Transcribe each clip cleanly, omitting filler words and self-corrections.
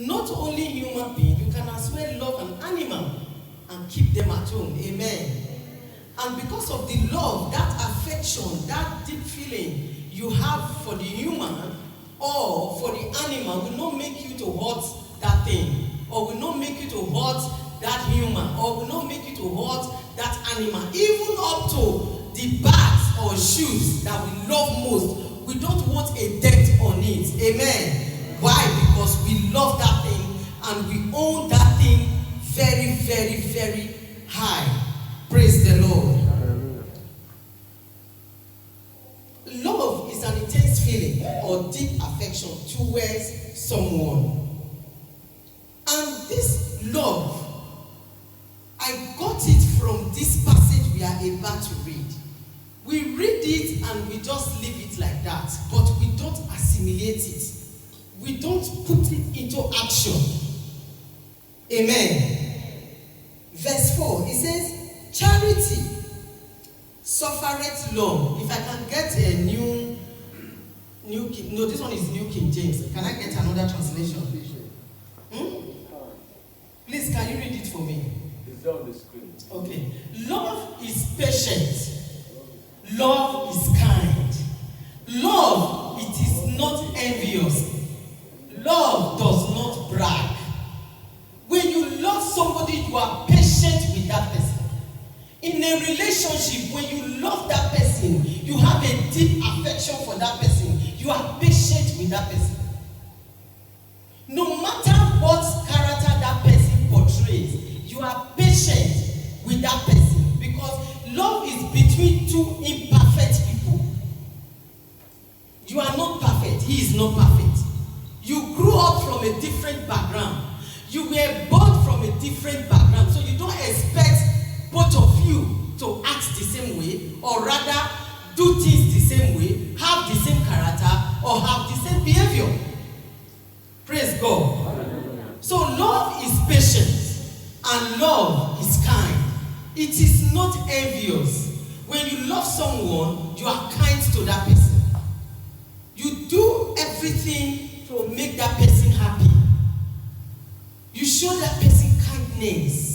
not only human being, you can as well love an animal and keep them at home. Amen. And because of the love, that affection, that deep feeling you have for the human or for the animal will not make you to hurt that thing, or will not make you to hurt that human, or will not make you to hurt that animal, even up to the bags or shoes that we love most. We don't want a dent on it. Amen. Why? Because we love that thing and we own that thing very, very, very high. Praise the Lord. Love is an intense feeling or deep affection towards someone. And this love, I got it from this passage we are about to read. We read it and we just leave it like that, but we don't assimilate it. We don't put it into action. Amen. Verse 4, it says, charity suffereth long. If I can get a new King, no, this one is New King James. Can I get another translation? Please, can you read it for me? It's on the screen. Okay. Love is patient. Love is kind. Love, it is not envious. Love does not brag. When you love somebody, you are patient with that person. In a relationship, when you love that person, you have a deep affection for that person. You are patient with that person. No matter what character that person portrays, you are patient with that person, because love is between two imperfect people. You are not perfect. He is not perfect. You grew up from a different background. You were born from a different background. So you don't expect both of you to act the same way, or rather do things the same way, have the same character, or have the same behavior. Praise God. So love is patient and love is kind. It is not envious. When you love someone, you are kind to that person. You do everything to make that person happy. You show that person kindness.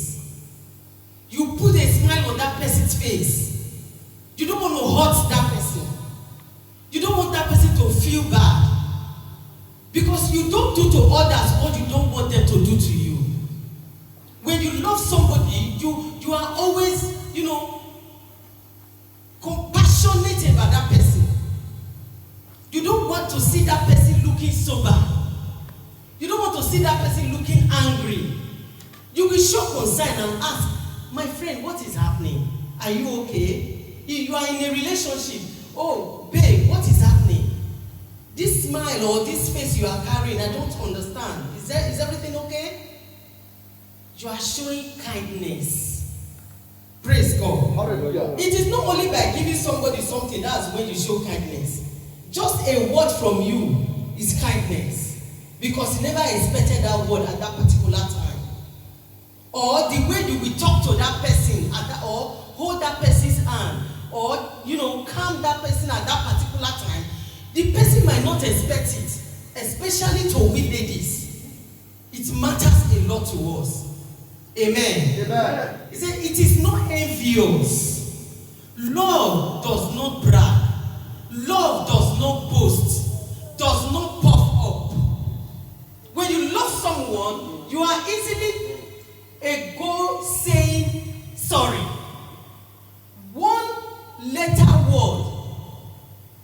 You put a smile on that person's face. You don't want to hurt that person. You don't want that person to feel bad. Because you don't do to others what you don't want them to do to you. When you love somebody, you are always, compassionate about that person. You don't want to see that person looking sober. You don't want to see that person looking angry. You will show concern and ask, my friend, what is happening? Are you okay? You are in a relationship. Oh, babe, what is happening? This smile or this face you are carrying, I don't understand. Is everything okay? You are showing kindness. Praise God. Hallelujah. It is not only by giving somebody something, that's when you show kindness. Just a word from you is kindness. Because you never expected that word at that particular time. Or the way you will talk to that person, or hold that person's hand, or calm that person at that particular time. The person might not expect it, especially to we ladies. It matters a lot to us. Amen. Amen. He said, it is not envious. Love does not brag. Love does not boast. Does not puff up. When you love someone, you are easily a go saying sorry. One letter word,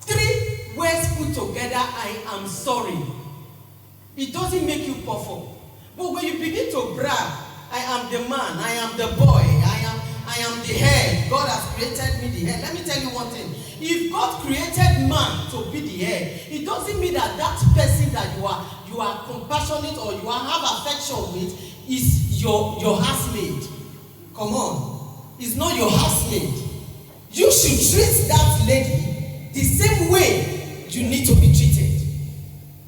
3 words put together, I am sorry. It doesn't make you puff up. But when you begin to brag, I am the man, I am the boy, I am the head. God has created me the head. Let me tell you one thing. If God created man to be the head, it doesn't mean that that person that you are compassionate or you have affection with is your housemaid. Come on. It's not your housemaid. You should treat that lady the same way you need to be treated.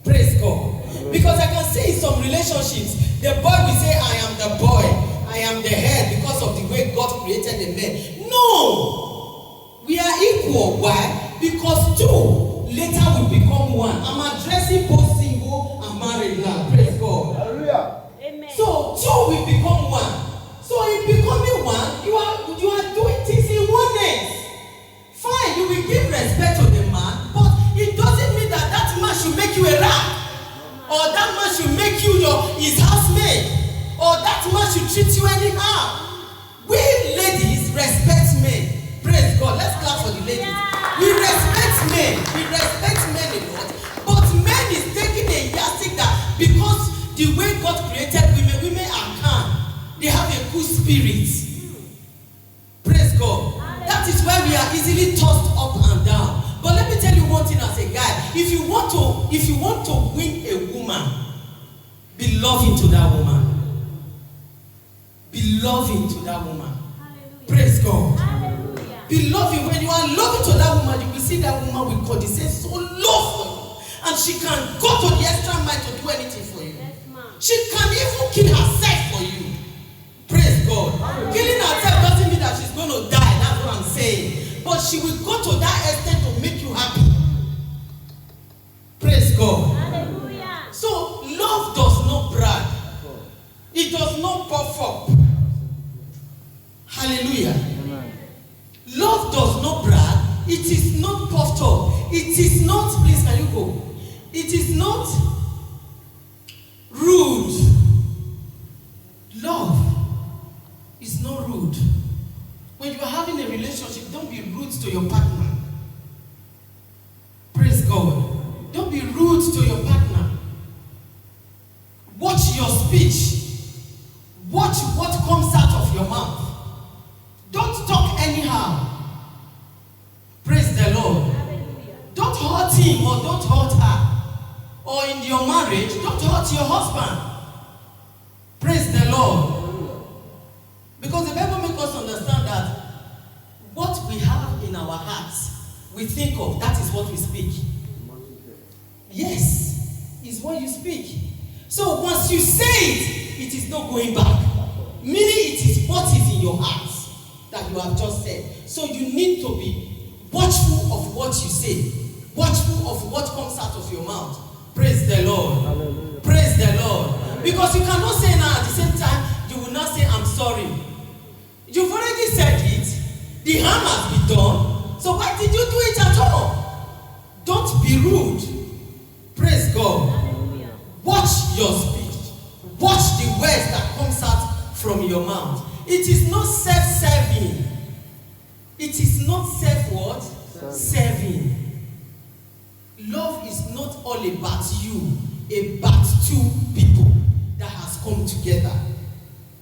Praise God. Because I can see in some relationships, the boy will say, I am the boy, I am the head because of the way God created the man. No! We are equal. Why? Because 2 later will become 1. I'm addressing both single and married now. Praise God. ridicule his housemaid, or that man should treat you anyhow. We ladies respect men. Praise God. Let's clap for the ladies. We respect men. We respect men a lot. But men is taking a yardstick that because the way God created women are calm. They have a good spirit. Praise God. That is why we are easily tossed up and down. But let me tell you one thing as a guy. If you want to win a woman, be loving to that woman. Be loving to that woman. Hallelujah. Praise God. Hallelujah. Be loving. When you are loving to that woman, you will see that woman will condescend so love for you. And she can go to the extra mile to do anything for you. Yes, she can even kill herself for you. Praise God. Hallelujah. Killing herself doesn't mean that she's going to die. That's what I'm saying. But she will go to that extent to make you happy. Praise God. Hallelujah. So love does not brag. It does not puff up. Hallelujah. Amen. Love does not brag. It is not puffed up. It is not, please can you go? It is not rude. Love is not rude. When you are having a relationship, don't be rude to your partner. Praise God. Don't be rude to your partner. Watch your speech. Watch what comes out of your mouth. Don't talk anyhow. Praise the Lord. Hallelujah. Don't hurt him or don't hurt her. Or in your marriage, don't hurt your husband. Praise the Lord. Because the Bible makes us understand that what we have in our hearts, we think of, that is what we speak. Yes, is what you speak. So once you say it, it is not going back. Meaning it is what is in your heart that you have just said. So you need to be watchful of what you say. Watchful of what comes out of your mouth. Praise the Lord. Hallelujah. Praise the Lord. Because you cannot say now at the same time, you will not say, I'm sorry. You've already said it. The harm has been done. So why did you do it at all? Don't be rude. Praise God. Hallelujah. Watch your speech. Watch the words that comes out from your mouth. It is not self-serving. It is not self-what? Serving. Love is not all about you, about two people that has come together.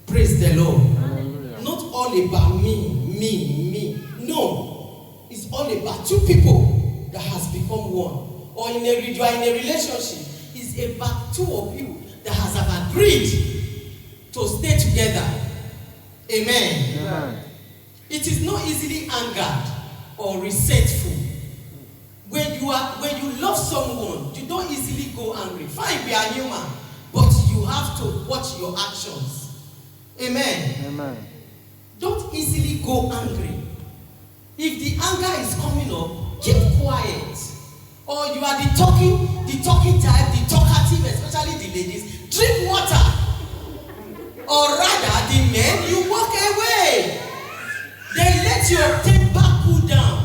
Praise the Lord. Hallelujah. Not all about me. No. It's all about two people that has become one. Or you are in a relationship. It's about two of you that have agreed to stay together. Amen. Amen. It is not easily angered or resentful. When you love someone, you don't easily go angry. Fine, we are human, but you have to watch your actions. Amen. Amen. Don't easily go angry. If the anger is coming up, keep quiet. Or you are the talking type, the talkative, especially the ladies, drink water. Or rather, the men, you walk away. Then let your temper cool down.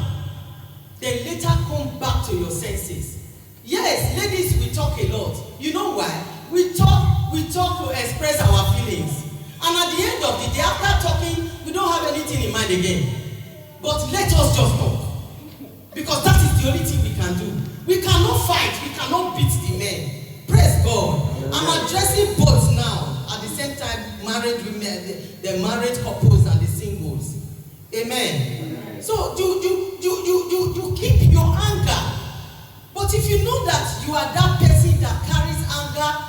Then later come back to your senses. Yes, ladies, we talk a lot. You know why? We talk to express our feelings. And at the end of the day, after talking, we don't have anything in mind again. But let us just talk. Because that is the only thing we can do. We cannot fight. We cannot beat the men. Praise God. I'm addressing both now. At the same time, married women, the married couples and the singles. Amen. So you keep your anger. But if you know that you are that person that carries anger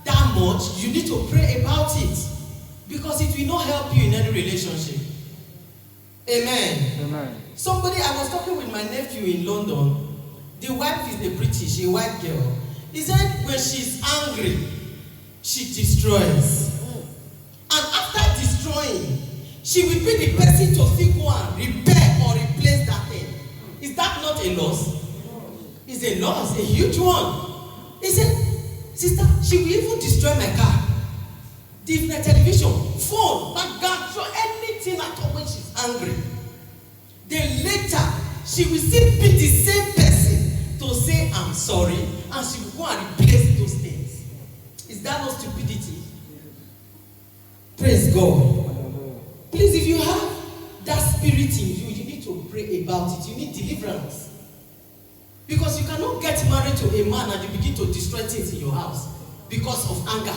that much, you need to pray about it. Because it will not help you in any relationship. Amen. Amen. I was talking with my nephew in London. The wife is a British, a white girl. He said when she's angry, she destroys. And after destroying, she will be the person to still go and repair or replace that thing. Is that not a loss? It's a loss, a huge one. He said, sister, she will even destroy my car. The television, phone, background, so anything at all when she's angry. Then later, she will still be the same person to say, I'm sorry, and she will go and replace those things. Is that not stupidity? Praise God. Please, if you have that spirit in you, you need to pray about it. You need deliverance. Because you cannot get married to a man and you begin to destroy things in your house because of anger.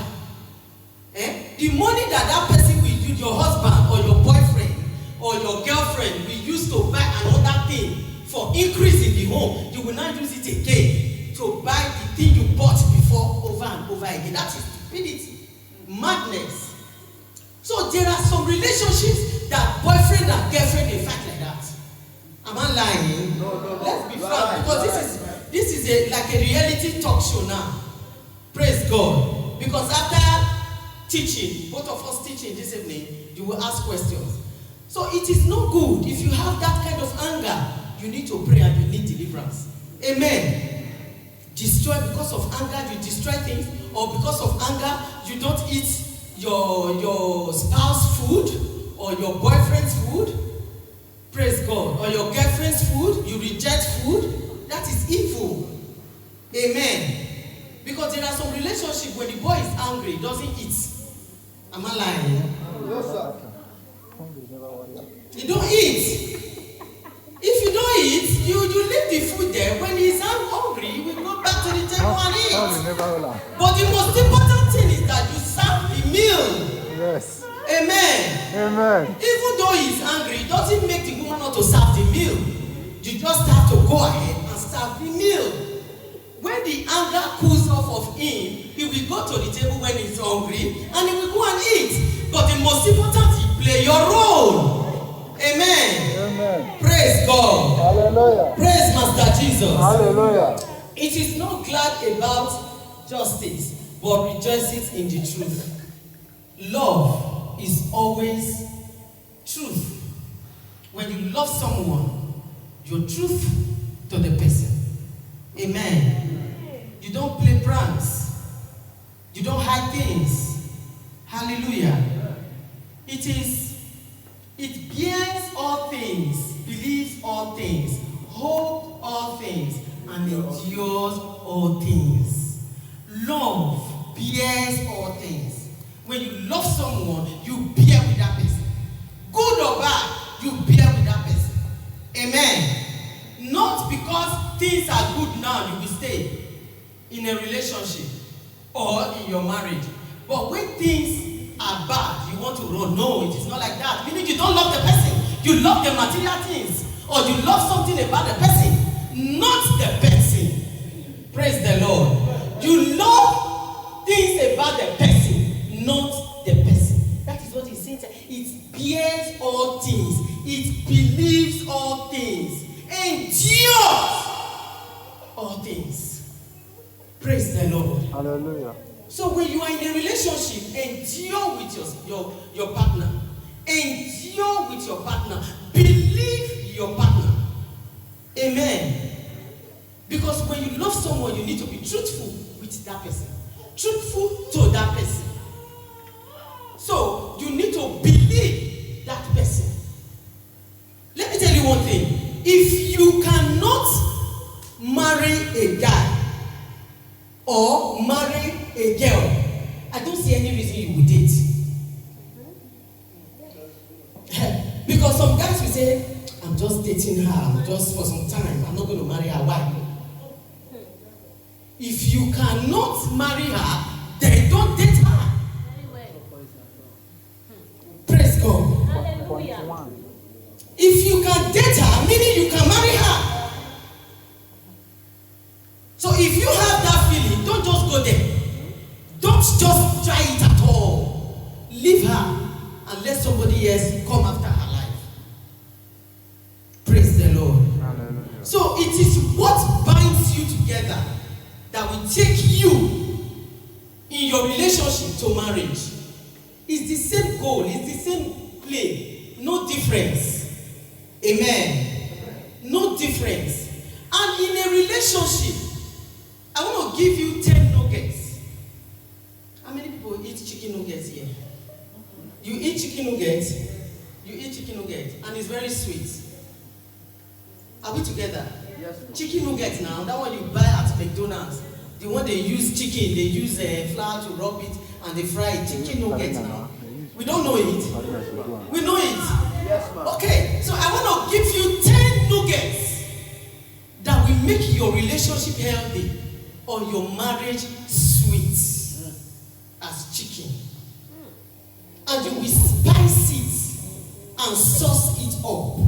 The money that person will use, your husband or your boyfriend or your girlfriend will use to buy another thing for increase in the home, you will not use it again to buy the thing you bought before over and over again. That is stupidity, madness. So there are some relationships that boyfriend and girlfriend they fight like that. Am I lying? No. Let's be frank, because this is like a reality talk show now. Praise God. Because after teaching, both of us teaching this evening, you will ask questions. So it is not good. If you have that kind of anger, you need to pray and you need deliverance. Amen. Destroy because of anger, you destroy things, or because of anger, you don't eat your spouse food or your boyfriend's food. Praise God. Or your girlfriend's food, you reject food. That is evil. Amen. Because there are some relationships when the boy is angry, he doesn't eat. Am I lying? Yes, sir. You don't eat. If you don't eat, you leave the food there. When he's hungry, he will go back to the table and eat. But the most important thing is that you serve the meal. Yes. Amen. Even though he's angry, it doesn't make the woman not to serve the meal. You just have to go ahead and serve the meal. When the anger cools off of him, he will go to the table when he's hungry and he will go and eat. But the most important is play your role. Amen. Praise God. Hallelujah. Praise Master Jesus. Hallelujah. It is not glad about justice, but rejoices in the truth. Love is always truth. When you love someone, you're truth to the person. Amen. You don't play pranks. You don't hide things. Hallelujah. It bears all things, believes all things, hopes all things, and endures all things. Love bears all things. When you love someone, you bear with that person. Good or bad, you bear with that person. Amen. Not because things are good now, you will stay in a relationship or in your marriage. But when things are bad, you want to run. No, it is not like that. Meaning you don't love the person. You love the material things. Or you love something about the person, not the person. Praise the Lord. You love things about the person, not the person. That is what he's saying. It bears all things. It believes all things. Endures all things. Praise the Lord. Hallelujah. So when you are in a relationship, endure with your partner. Endure with your partner. Believe your partner. Amen. Because when you love someone, you need to be truthful with that person. Truthful to that person. So you need to believe that person. Let me tell you one thing. If you cannot marry a guy or marry a girl, I don't see any reason you would date. Because some guys will say, I'm just dating her, just for some time, I'm not going to marry her. Why? If you cannot marry her, then don't date her. Praise God. Hallelujah. If you can date her, meaning you can marry her. So if you have that feeling, don't just go there. Don't just try it at all. Leave her and let somebody else come after her life. Praise the Lord. Hallelujah. So it is what binds you together that will take you in your relationship to marriage. It's the same goal, it's the same play, no difference. Amen. No difference. And in a relationship, I want to give you 10 nuggets. How many people eat chicken nuggets here? You eat chicken nuggets? You eat chicken nuggets, and it's very sweet. Are we together? Yes. Chicken nuggets now, that one you buy at McDonald's. The one they use chicken, they use flour to rub it and they fry it. Chicken nuggets now. We don't know it. We know it. Yes, ma'am. Okay, so I want to give you 10 nuggets that will make your relationship healthy or your marriage sweet as chicken. And you will spice it and sauce it up.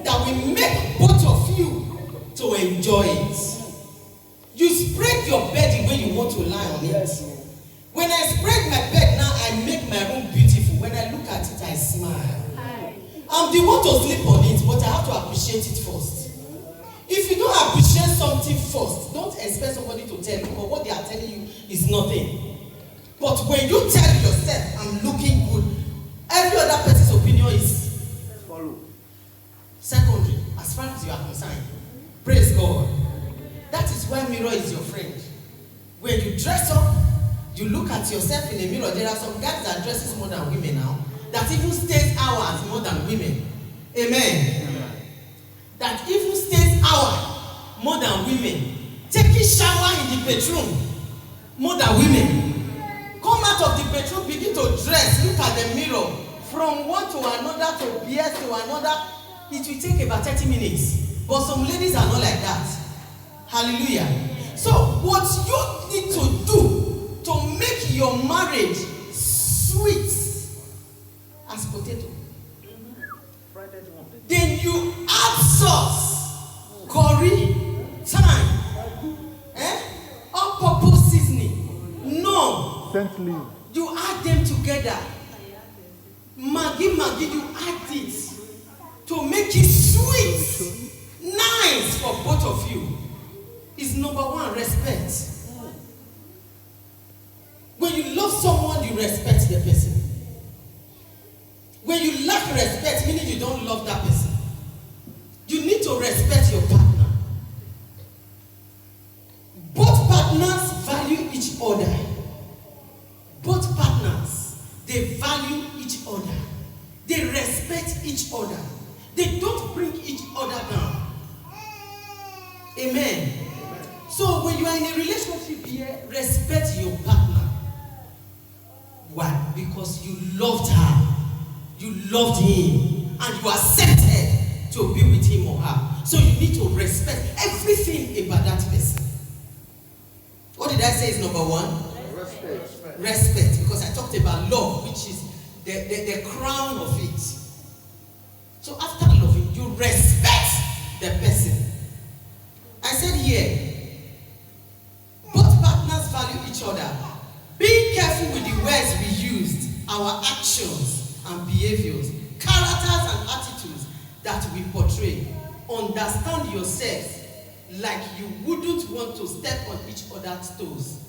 That will make both of you to enjoy it. You spread your bed the way you want to lie on it. When I spread my bed now, I make my room beautiful. When I look at it, I smile. I'm the one to sleep on it, but I have to appreciate it first. If you don't appreciate something first, don't expect somebody to tell you, but what they are telling you is nothing. But when you tell yourself, I'm looking good, every other person's opinion is secondary as far as you are concerned. Praise God. That is why mirror is your friend. When you dress up, you look at yourself in a mirror. There are some guys that dresses more than women now, that even stays hours more than women. Amen. That even stays hours more than women. Taking shower in the bedroom more than women. Come out of the bedroom, begin to dress, look at the mirror. From one to another, to beard to another, it will take about 30 minutes. But some ladies are not like that. Hallelujah. So what you need to do to make your marriage sweet as potato, then you add sauce, curry, thyme, all-purpose seasoning. No. You add them together. Maggi, you add it to make it sweet, nice for both of you. Is number one, respect. When you love someone, you respect the person. When you lack respect, meaning you don't love that person, you need to respect your partner. Both partners value each other. Both partners, they value each other. They respect each other. They don't bring each other down. Amen. So when you are in a relationship here, respect your partner. Why? Because you loved her, you loved him, and you accepted to be with him or her. So you need to respect everything about that person. What did I say is number one? Respect. Respect, because I talked about love, which is the crown of it. So after loving, you respect the person. I said here, both partners value each other. Be careful with the words we used, our actions and behaviors, characters and attitudes that we portray. Understand yourself like you wouldn't want to step on each other's toes.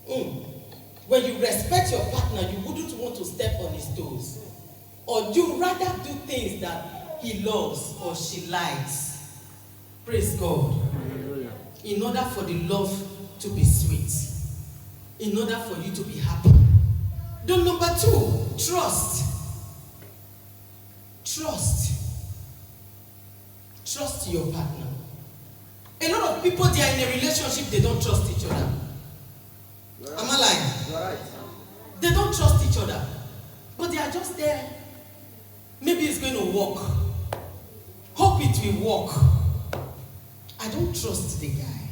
When you respect your partner, you wouldn't want to step on his toes. Or you rather do things that he loves or she likes. Praise God. In order for the love to be sweet. In order for you to be happy. Then number two, trust. Trust. Trust your partner. A lot of people, they are in a relationship, they don't trust each other. Right. Am I lying? You're right. They don't trust each other. But they are just there. Maybe it's going to work. Hope it will work. I don't trust the guy.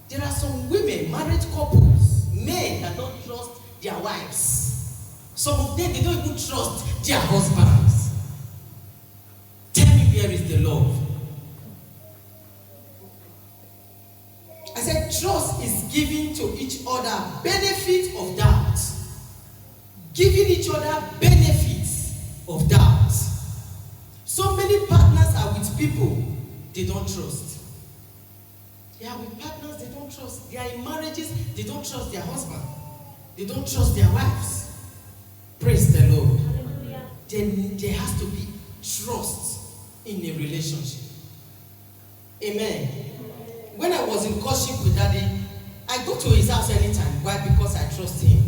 There are some women, married couples, men that don't trust their wives. Some of them, they don't even trust their husbands. Tell me, where is the love? I said trust is giving to each other benefit of doubt. Giving each other benefits of doubt. So many partners are with people they don't trust. They are with partners they don't trust. They are in marriages, they don't trust their husband. They don't trust their wives. Praise the Lord. Then there has to be trust in a relationship. Amen. When I was in courtship with Daddy, I go to his house anytime. Why? Because I trust him.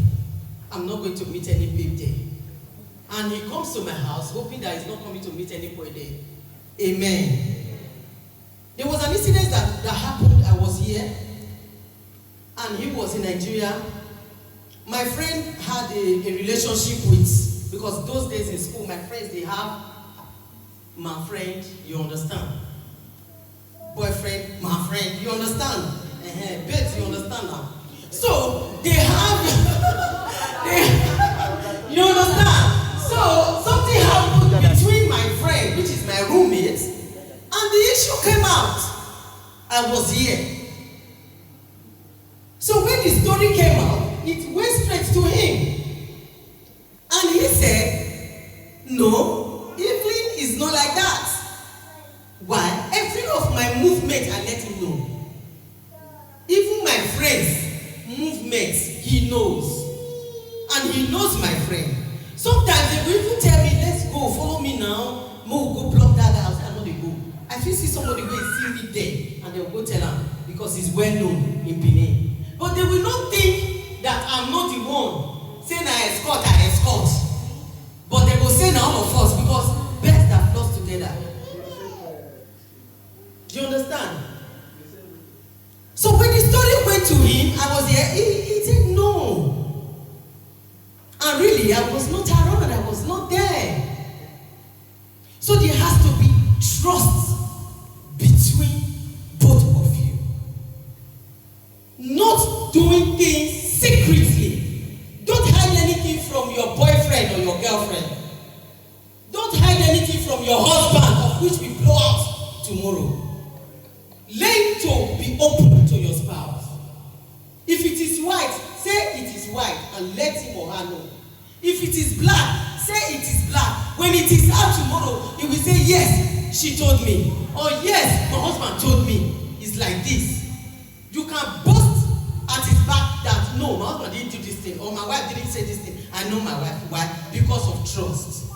I'm not going to meet any babe there. And he comes to my house hoping that he's not coming to meet any boy there. Amen. There was an incident that happened. I was here, and he was in Nigeria. My friend had a relationship with, because those days in school, my friends, they have my friend, you understand? Boyfriend, my friend, you understand? Babes, you understand now? So, they have, you understand? So, something happened between my friend, which is my roommate, and the issue came out. I was here. So when the story came out, it went straight to him. And he said, no, Evelyn is not like that. Why? Every of my movements, I let him know. Even my friends' movements, he knows. And he knows my friend. Sometimes they will even tell me, let's go, follow me now. Mo, go block that house. I know they go. I feel see somebody go and see me there, and they'll go tell him because he's well known in Benin. But they will not think that I'm not the one saying I escort. But they will say now all of us because birds that flock together. Do you understand? So when the story went to him, I was there, he said no. And really, I was not around, I was not there. So there has to be trust between both of you. Not doing things secretly. Don't hide anything from your boyfriend or your girlfriend. Don't hide anything from your husband, of which we blow out tomorrow. Learn to be open to your spouse. If it is white, say it is white and let him or her know. If it is black, say it is black. When it is out tomorrow, he will say, yes, she told me. Or yes, my husband told me. It's like this. You can boast at his back that, no, my husband didn't do this thing. Or my wife didn't say this thing. I know my wife. Why? Because of trust.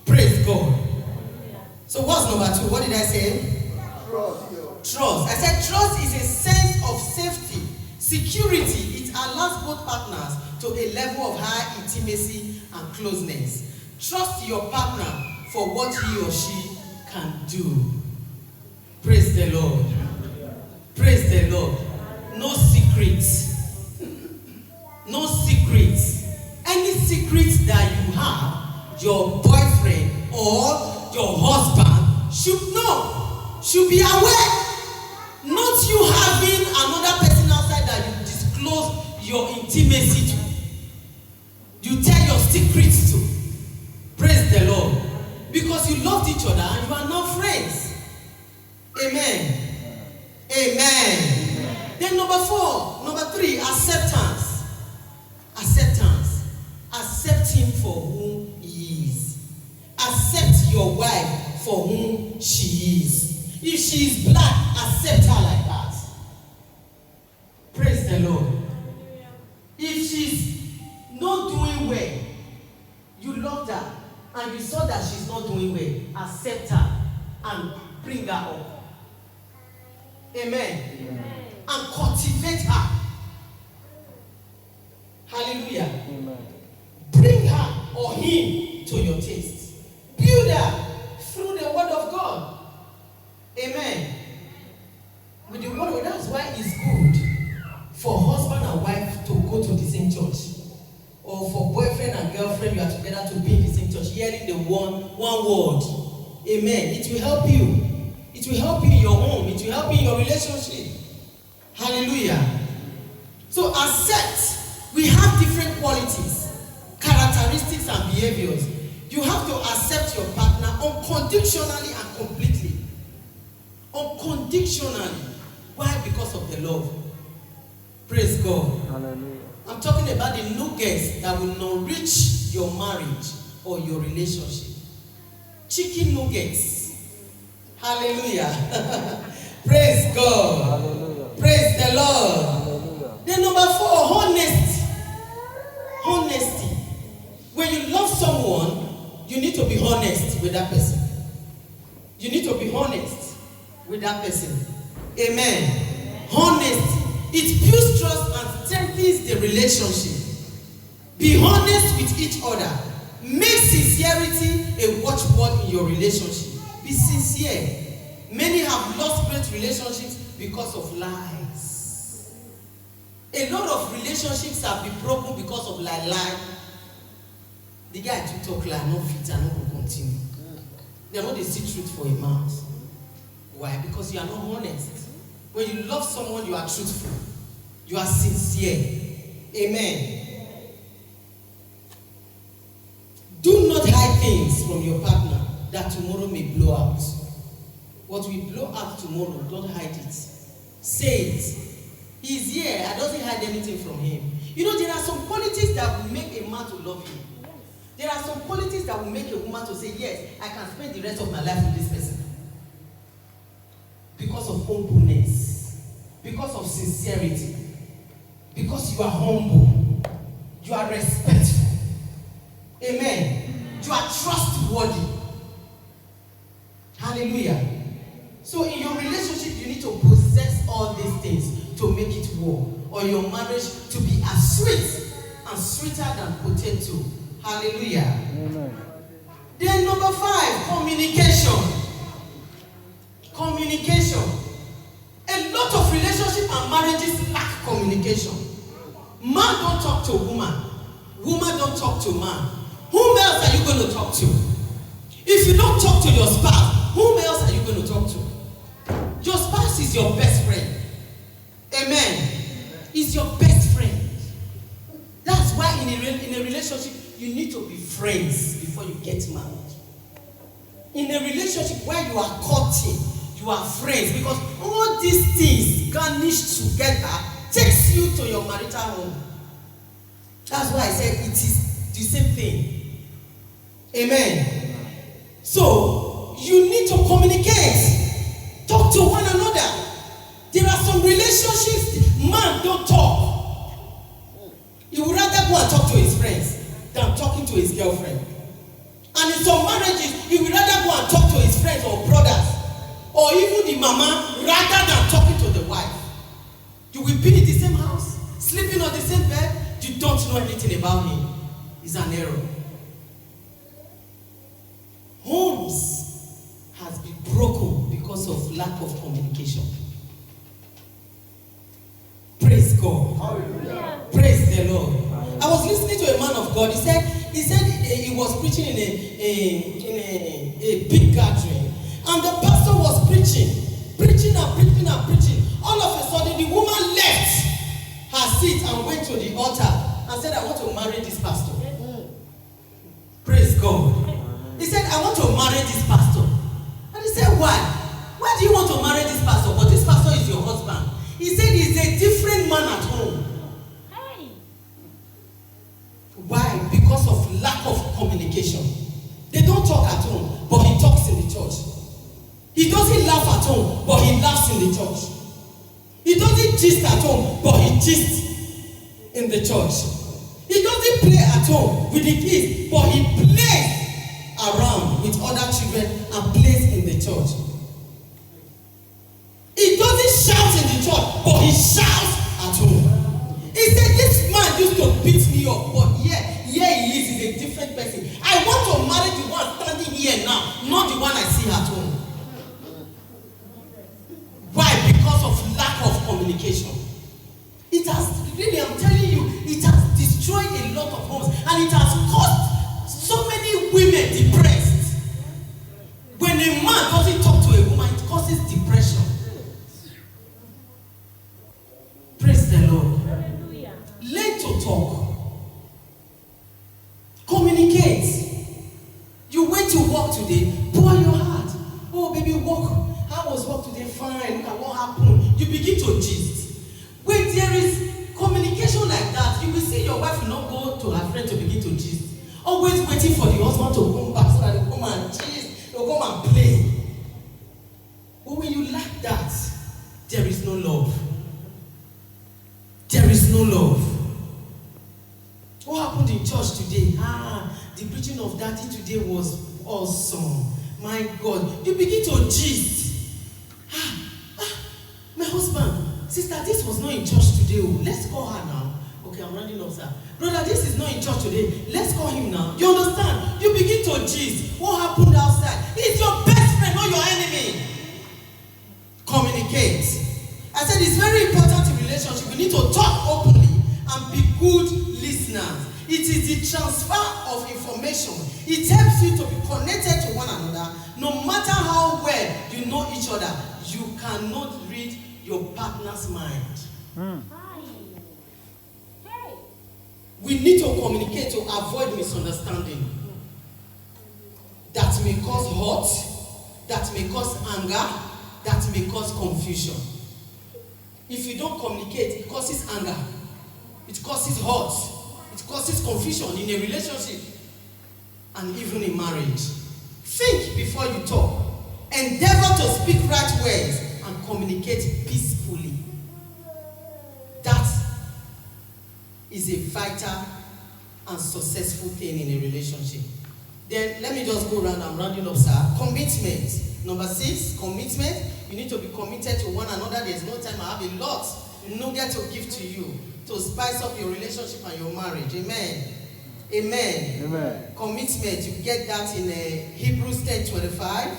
Praise God. So what's number 2? What did I say? Trust. I said trust is a sense of safety, security. It allows both partners to a level of high intimacy and closeness. Trust your partner for what he or she can do. Praise the Lord. Praise the Lord. No secrets. No secrets. Any secrets that you have, your boyfriend or your husband should know, should be aware. Not you having another person outside that you disclose your intimacy to. You tell your secrets to. Praise the Lord. Because you loved each other and you are now friends. Amen. Amen. Then number 3, acceptance. Acceptance. Accept him for whom he is. Accept your wife for whom she is. If she is black, accept her like that. Praise the Lord. If she's not doing well, you loved her, and you saw that she's not doing well, accept her and bring her up. Amen. Amen. And cultivate her. Hallelujah. Amen. Bring her or him to your taste. Build her through the word of God. Amen. With the word, that's why it's good for husband and wife to go to the same church. Or for boyfriend and girlfriend, you are together to be in the same church, hearing the one word. Amen. It will help you. It will help you in your home. It will help you in your relationship. Hallelujah. So accept. We have different qualities, characteristics, and behaviors. You have to accept your partner unconditionally and completely. Unconditionally. Why? Because of the love. Praise God. Hallelujah. I'm talking about the nuggets that will enrich your marriage or your relationship. Chicken nuggets. Hallelujah. Praise God. Hallelujah. Praise the Lord. Hallelujah. Then number 4, honesty. Honesty. When you love someone, you need to be honest with that person. You need to be honest with that person. Amen. Honesty. It builds trust and strengthens the relationship. Be honest with each other. Make sincerity a watchword in your relationship. Be sincere. Many have lost great relationships because of lies. A lot of relationships have been broken because of lie. The guy to talk lie, no fit, and no go continue. They are not the see truth for a mouth. Why? Because you are not honest. When you love someone, you are truthful. You are sincere. Amen. Do not hide things from your partner that tomorrow may blow out. What will blow out tomorrow, don't hide it. Say it. He's here. I don't hide anything from him. You know, there are some qualities that will make a man to love you. There are some qualities that will make a woman to say, yes, I can spend the rest of my life with this person. Because of humbleness. Because of sincerity. Because you are humble. You are respectful. Amen. You are trustworthy. Hallelujah. So in your relationship, you need to possess all these things to make it work. Or your marriage to be as sweet and sweeter than potato. Hallelujah. Amen. Then number 5, communication. Communication. A lot of relationships and marriages lack communication. Man don't talk to woman. Woman don't talk to man. Whom else are you going to talk to? If you don't talk to your spouse, whom else are you going to talk to? Your spouse is your best friend. Amen. Is your best friend. That's why in a relationship, you need to be friends before you get married. In a relationship where you are courting, you are friends, because all these things garnished together takes you to your marital home. That's why I said it is the same thing. Amen. So you need to communicate, talk to one another. There are some relationships man don't talk. He would rather go and talk to his friends than talking to his girlfriend. And in some marriages, he would rather go and talk to his friends or brothers or even the mama rather than talking to the wife. You will be in the same house, sleeping on the same bed. You don't know anything about him. It's an error. Homes has been broken because of lack of communication. Praise God. Hallelujah. Praise the Lord. I was listening to a man of God. He said he was preaching in a big gathering, and the pastor was preaching. All of a sudden, the woman left her seat and went to the altar and said, "I want to marry this pastor." Praise God. He said, "I want to marry this pastor." And he said, "Why? Why do you want to marry this pastor? But this pastor is your husband." He said, "He's a different man at home." Hey. Why? Because of lack of communication. They don't talk at home, but he talks in the church. He doesn't laugh at home, but he laughs in the church. He doesn't gist at home, but he gists in the church. He doesn't play at home with the kids, but he plays around with other children and plays in the church. He doesn't shout in the church, but he shouts at home. He said, "This man used to beat me up, but here he is. He's a different person. I want to marry the one standing here now, not the one I see at home." Why? Because of lack of communication. It has really, I'm telling you, it has destroyed a lot of homes, and it has caused so many women depressed. When a man doesn't talk to a woman, it causes depression. Praise the Lord. Hallelujah. Learn to talk. Communicate. You went to work today, pour your heart. "Oh, baby, work. How was work today? Fine. Look at what happened." You begin to gist. When there is communication like that, you will see your wife will not go to her friend to begin to gist. Always waiting for the husband to come back so that they'll come and gist, they'll come and play. But when you lack that, there is no love. There is no love. What happened in church today? The preaching of Daddy today was awesome. My God. You begin to gist. My husband, sister, this was not in church today. Let's call her now. Okay, I'm running up, sir. Brother, this is not in church today. Let's call him now. You understand? You begin to gist. What happened outside? He's your best friend, not your enemy. communicate. I said it's very important in relationship. We need to talk openly and be good listeners. It is the transfer of information. It helps you to be connected to one another. No matter how well you know each other, you cannot read your partner's mind. We need to communicate to avoid misunderstanding. That may cause hurt, that may cause anger, that may cause confusion. If you don't communicate, it causes anger, it causes hurt, it causes confusion in a relationship and even in marriage. Think before you talk. Endeavor to speak right words and communicate peacefully. That is a vital and successful thing in a relationship. Then let me just go around and rounding up, sir. Commitment. Number 6, commitment. You need to be committed to one another. There's no time. I have a lot nugget to give to you to spice up your relationship and your marriage. Amen. Amen. Amen. Commitment. You get that in Hebrews 10:25.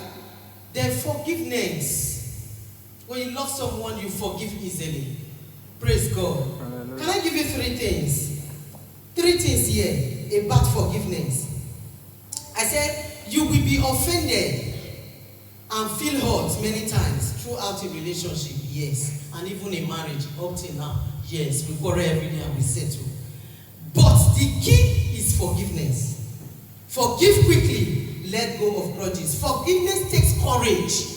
Then forgiveness. When you love someone, you forgive easily. Praise God. Hallelujah. Can I give you 3 things? 3 things here about forgiveness. I said you will be offended and feel hurt many times throughout a relationship, yes, and even a marriage up till now, yes, we quarrel every day and we settle. But the key is forgiveness. Forgive quickly, let go of grudges. Forgiveness takes courage.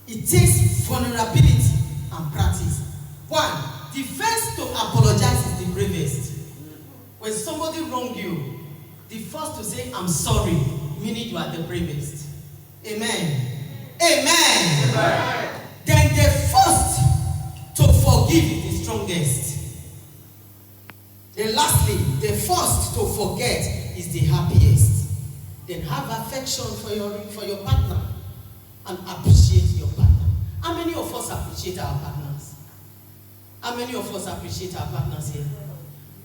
It takes vulnerability and practice. 1, the first to apologize is the bravest. When somebody wronged you, the first to say, I'm sorry, meaning you are the bravest. Amen. Amen. Amen. Then the first to forgive is the strongest. Then lastly, the first to forget is the happiest. Then have affection for your partner and appreciate your partner. How many of us appreciate our partners? How many of us appreciate our partners here?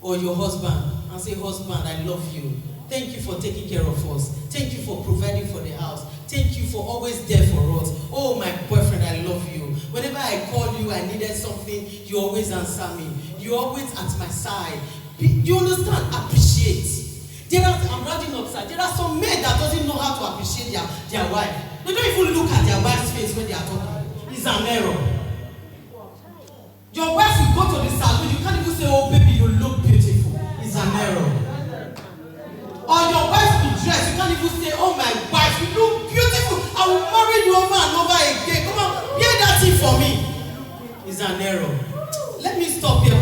Or your husband and say, husband, I love you. Thank you for taking care of us. Thank you for providing for the house. Thank you for always there for us. Oh, my boyfriend, I love you. Whenever I called you, I needed something, you always answer me. You're always at my side. You understand? Appreciate. I'm running upside. There are some men that doesn't know how to appreciate their wife. They don't even look at their wife's face when they are talking. It's an error. Your wife will go to the salon, you can't even say, oh baby, you look beautiful. It's an error. Or your wife will dress, you can't even say, oh my wife, you look beautiful. I will marry you over and over again. Come on, hear that thing for me. It's an error. Let me stop here.